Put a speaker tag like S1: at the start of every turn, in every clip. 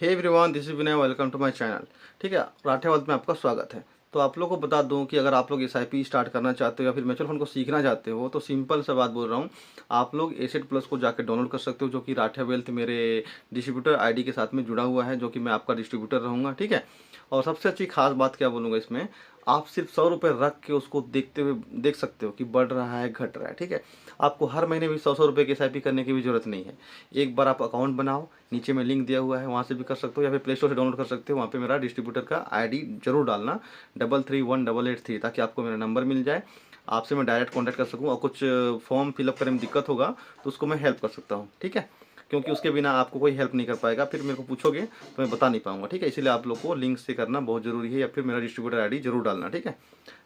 S1: Hey everyone, this is Vinay. Welcome to my channel. ठीक है, Rathe wealth में आपका स्वागत है। तो आप लोग को बता दूं कि अगर आप लोग एसआईपी स्टार्ट करना चाहते हो या फिर म्यूचुअल फंड को सीखना चाहते हो तो सिंपल सा बात बोल रहा हूं, आप लोग एसेट प्लस को जाकर डाउनलोड कर सकते हो, जो कि राठे वेल्थ मेरे डिस्ट्रीब्यूटर आईडी के साथ में जुड़ा हुआ है, जो कि मैं आपका डिस्ट्रीब्यूटर रहूँगा। ठीक है, और सबसे अच्छी खास बात क्या बोलूँगा इसमें, आप सिर्फ 100 रुपये रख के उसको देखते हुए देख सकते हो कि बढ़ रहा है घट रहा है। ठीक है, आपको हर महीने भी 100 रुपये की एसआईपी करने की भी जरूरत नहीं है। एक बार आप अकाउंट बनाओ, नीचे में लिंक दिया हुआ है, वहाँ से भी कर सकते हो या फिर प्ले स्टोर से डाउनलोड कर सकते हो। वहाँ पे मेरा डिस्ट्रीब्यूटर का आईडी जरूर डालना 331883, ताकि आपको मेरा नंबर मिल जाए, आपसे मैं डायरेक्ट कॉन्टैक्ट कर सकूँ। और कुछ फॉर्म फिलअप करने में दिक्कत होगा तो उसको मैं हेल्प कर सकता हूँ। ठीक है, क्योंकि उसके बिना आपको कोई हेल्प नहीं कर पाएगा, फिर मेरे को पूछोगे तो मैं बता नहीं पाऊंगा। ठीक है, इसीलिए आप लोग को लिंक से करना बहुत ज़रूरी है, या फिर मेरा डिस्ट्रीब्यूटर आईडी जरूर डालना। ठीक है,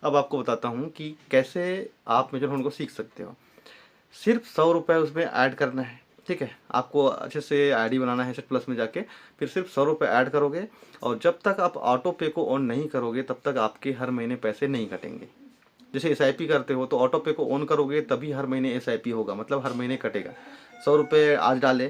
S1: अब आपको बताता हूँ कि कैसे आप म्यूचुअल फंड को सीख सकते हो। सिर्फ 100 रुपये उसमें ऐड करना है। ठीक है, आपको अच्छे से आईडी बनाना है एसेट प्लस में जाके, फिर सिर्फ 100 रुपये ऐड करोगे, और जब तक आप ऑटो पे को ऑन नहीं करोगे तब तक आपके हर महीने पैसे नहीं कटेंगे। जैसे एसआईपी करते हो तो ऑटो पे को ऑन करोगे तभी हर महीने एसआईपी होगा, मतलब हर महीने कटेगा। 100 रुपये आज डाले,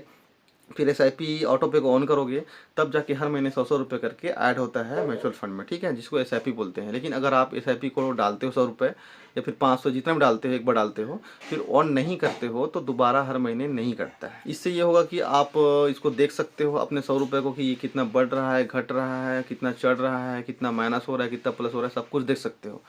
S1: फिर एसआईपी ऑटो पे को ऑन करोगे, तब जाके हर महीने 100-100 रुपये करके ऐड होता है म्यूचुअल फंड में। ठीक है, जिसको एसआईपी बोलते हैं। लेकिन अगर आप एसआईपी को डालते हो 100 रुपये या फिर 500, जितना भी डालते हो, एक बार डालते हो फिर ऑन नहीं करते हो, तो दोबारा हर महीने नहीं कटता है। इससे ये होगा कि आप इसको देख सकते हो अपने 100 रुपये को, कि ये कितना बढ़ रहा है, घट रहा है, कितना चढ़ रहा है, कितना माइनस हो रहा है, कितना प्लस हो रहा है, सब कुछ देख सकते हो।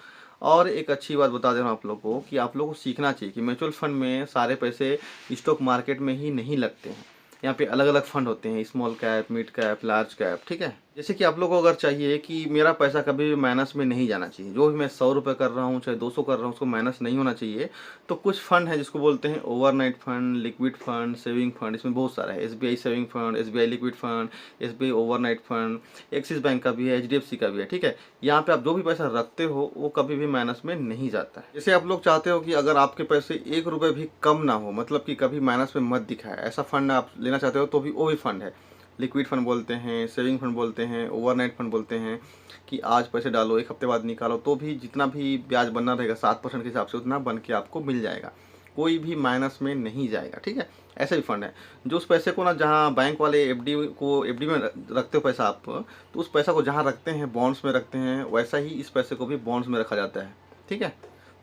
S1: और एक अच्छी बात बता दे रहा हूँ आप लोग को, कि आप लोग को सीखना चाहिए कि म्यूचुअल फंड में सारे पैसे स्टॉक मार्केट में ही नहीं लगते हैं। यहाँ पे अलग अलग फंड होते हैं, small cap, mid cap, large cap. ठीक है, जैसे कि आप लोगों को अगर चाहिए कि मेरा पैसा कभी भी माइनस में नहीं जाना चाहिए, जो भी मैं 100 रुपये कर रहा हूँ चाहे 200 कर रहा हूँ, उसको माइनस नहीं होना चाहिए, तो कुछ फंड है जिसको बोलते हैं overnight fund, liquid fund, saving fund. इसमें बहुत सारा है, SBI saving fund, SBI liquid fund, SBI overnight fund, axis bank का भी है, एचडीएफसी का भी है। ठीक है, यहाँ पे आप जो भी पैसा रखते हो वो कभी भी माइनस में नहीं जाता है। जैसे आप लोग चाहते हो कि अगर आपके पैसे 1 रुपये भी कम ना हो, मतलब कि कभी माइनस में मत दिखाए, ऐसा फंड आप लेना चाहते हो, तो भी वो भी फंड है। लिक्विड फंड बोलते हैं, सेविंग फंड बोलते हैं, ओवरनाइट फंड बोलते हैं, कि आज पैसे डालो, एक हफ्ते बाद निकालो, तो भी जितना भी ब्याज बनना रहेगा 7% के हिसाब से, उतना बन के आपको मिल जाएगा, कोई भी माइनस में नहीं जाएगा। ठीक है, ऐसा ही फंड है जो उस पैसे को ना, जहाँ बैंक वाले एफडी में रखते हो पैसा आप, तो उस पैसा को जहाँ रखते हैं बॉन्ड्स में रखते हैं, वैसा ही इस पैसे को भी बॉन्ड्स में रखा जाता है। ठीक है,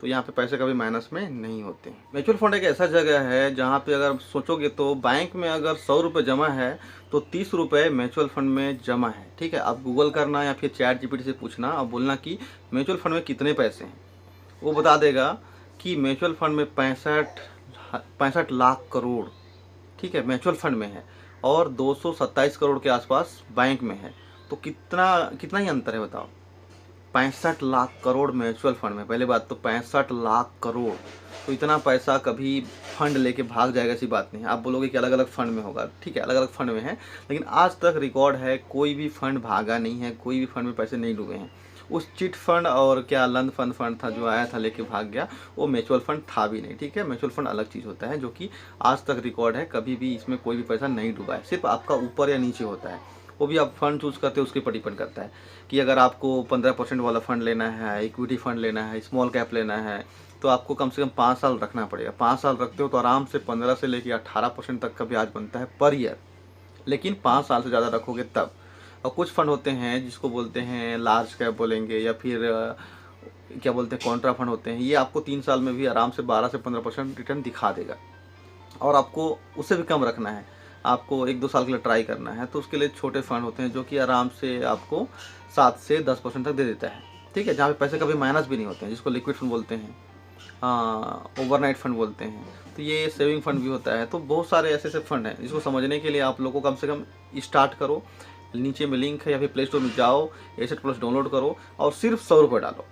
S1: तो यहाँ पे पैसे कभी माइनस में नहीं होते। म्यूचुअल फंड एक ऐसा जगह है जहाँ पे अगर सोचोगे तो बैंक में अगर 100 रुपये जमा है तो 30 रुपये म्यूचुअल फंड में जमा है। ठीक है, आप गूगल करना या फिर चैट जीपीटी से पूछना और बोलना कि म्यूचुअल फंड में कितने पैसे हैं, वो बता देगा कि म्यूचुअल फंड में 65 लाख करोड़, ठीक है, म्यूचुअल फंड में है, और 227 करोड़ के आसपास बैंक में है। तो कितना कितना ही अंतर है बताओ। 65 लाख करोड़ म्यूचुअल फंड में, पहले बात तो 65 लाख करोड़, तो इतना पैसा कभी फंड लेके भाग जाएगा, ऐसी बात नहीं है। आप बोलोगे कि अलग अलग फंड में होगा, ठीक है, अलग अलग फंड में है, लेकिन आज तक रिकॉर्ड है कोई भी फंड भागा नहीं है, कोई भी फंड में पैसे नहीं डूबे हैं। उस चिट फंड और क्या लंद फंड था जो आया था लेके भाग गया, वो म्यूचुअल फंड था भी नहीं। ठीक है, म्यूचुअल फंड अलग चीज़ होता है, जो कि आज तक रिकॉर्ड है, कभी भी इसमें कोई भी पैसा नहीं डूबा है, सिर्फ आपका ऊपर या नीचे होता है। वो भी आप फंड चूज़ करते हो उसके ऊपर डिपेंड करता है, कि अगर आपको 15% वाला फंड लेना है, इक्विटी फंड लेना है, स्मॉल कैप लेना है, तो आपको कम से कम 5 साल रखना पड़ेगा। 5 साल रखते हो तो आराम से 15 से लेकर 18% तक का ब्याज बनता है पर ईयर, लेकिन 5 साल से ज़्यादा रखोगे तब। और कुछ फंड होते हैं जिसको बोलते हैं लार्ज कैप बोलेंगे, या फिर क्या बोलते हैं कॉन्ट्रा फंड होते हैं, ये आपको 3 साल में भी आराम से 12 से 15% रिटर्न दिखा देगा, और आपको उससे भी कम रखना है, आपको 1-2 साल के लिए ट्राई करना है, तो उसके लिए छोटे फंड होते हैं जो कि आराम से आपको 7 से 10% तक दे देता है। ठीक है, जहाँ पे पैसे कभी माइनस भी नहीं होते हैं, जिसको लिक्विड फंड बोलते हैं, ओवरनाइट फंड बोलते हैं। तो ये सेविंग फंड भी होता है। तो बहुत सारे ऐसे ऐसे फंड हैं जिसको समझने के लिए आप लोगों को कम से कम स्टार्ट करो, नीचे में लिंक है, या फिर प्ले स्टोर में जाओ, एसेट प्लस डाउनलोड करो, और सिर्फ 100 रुपये डालो।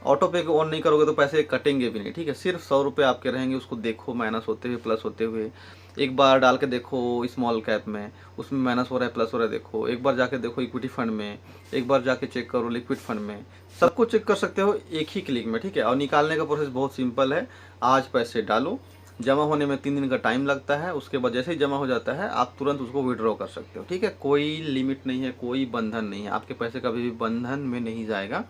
S1: ऑटो पे को ऑन नहीं करोगे तो पैसे कटेंगे भी नहीं। ठीक है, सिर्फ 100 रुपये आपके रहेंगे, उसको देखो माइनस होते हुए, प्लस होते हुए। एक बार डाल के देखो स्मॉल कैप में, उसमें माइनस हो रहा है, प्लस हो रहा है, देखो। एक बार जाके देखो इक्विटी फंड में, एक बार जाके चेक करो लिक्विड फंड में। सबको चेक कर सकते हो एक ही क्लिक में। ठीक है, और निकालने का प्रोसेस बहुत सिंपल है। आज पैसे डालो, जमा होने में 3 दिन का टाइम लगता है, उसके बाद जैसे ही जमा हो जाता है आप तुरंत उसको विड्रॉ कर सकते हो। ठीक है, कोई लिमिट नहीं है, कोई बंधन नहीं है, आपके पैसे कभी भी बंधन में नहीं जाएगा।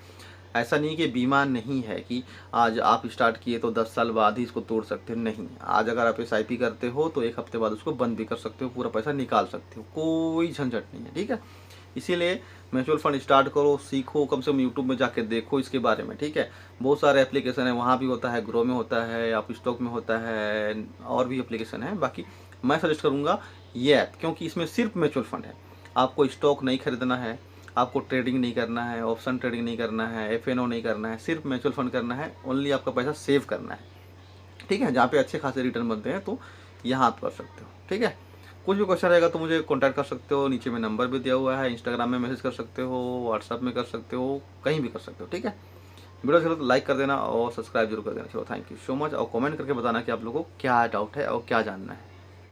S1: ऐसा नहीं कि बीमा नहीं है कि आज आप स्टार्ट किए तो 10 साल बाद ही इसको तोड़ सकते हो, नहीं। आज अगर आप SIP करते हो तो 1 हफ्ते बाद उसको बंद भी कर सकते हो, पूरा पैसा निकाल सकते हो, कोई झंझट नहीं है, ठीक है। इसीलिए म्यूचुअल फंड स्टार्ट करो, सीखो, कम से कम यूट्यूब में जाके देखो इसके बारे में, ठीक है। बहुत सारे एप्लीकेशन है, वहाँ भी होता है, ग्रो में होता है, आप स्टॉक में होता है, और भी एप्लीकेशन है। बाकी मैं सजेस्ट करूँगा ये ऐप, क्योंकि इसमें सिर्फ म्यूचुअल फंड है। आपको स्टॉक नहीं खरीदना है, आपको ट्रेडिंग नहीं करना है, ऑप्शन ट्रेडिंग नहीं करना है, FNO नहीं करना है, सिर्फ म्यूचुअल फंड करना है। ओनली आपका पैसा सेव करना है, ठीक है। जहाँ पे अच्छे खासे रिटर्न बनते हैं तो यहाँ आप कर सकते हो, ठीक है। कुछ भी क्वेश्चन रहेगा तो मुझे कॉन्टैक्ट कर सकते हो, नीचे में नंबर भी दिया हुआ है, इंस्टाग्राम में मैसेज कर सकते हो, व्हाट्सअप में कर सकते हो, कहीं भी कर सकते हो, ठीक है। वीडियो चलो तो लाइक कर देना और सब्सक्राइब जरूर कर देना। चलो थैंक यू सो मच, और कमेंट करके बताना कि आप लोगों को क्या डाउट है और क्या जानना है।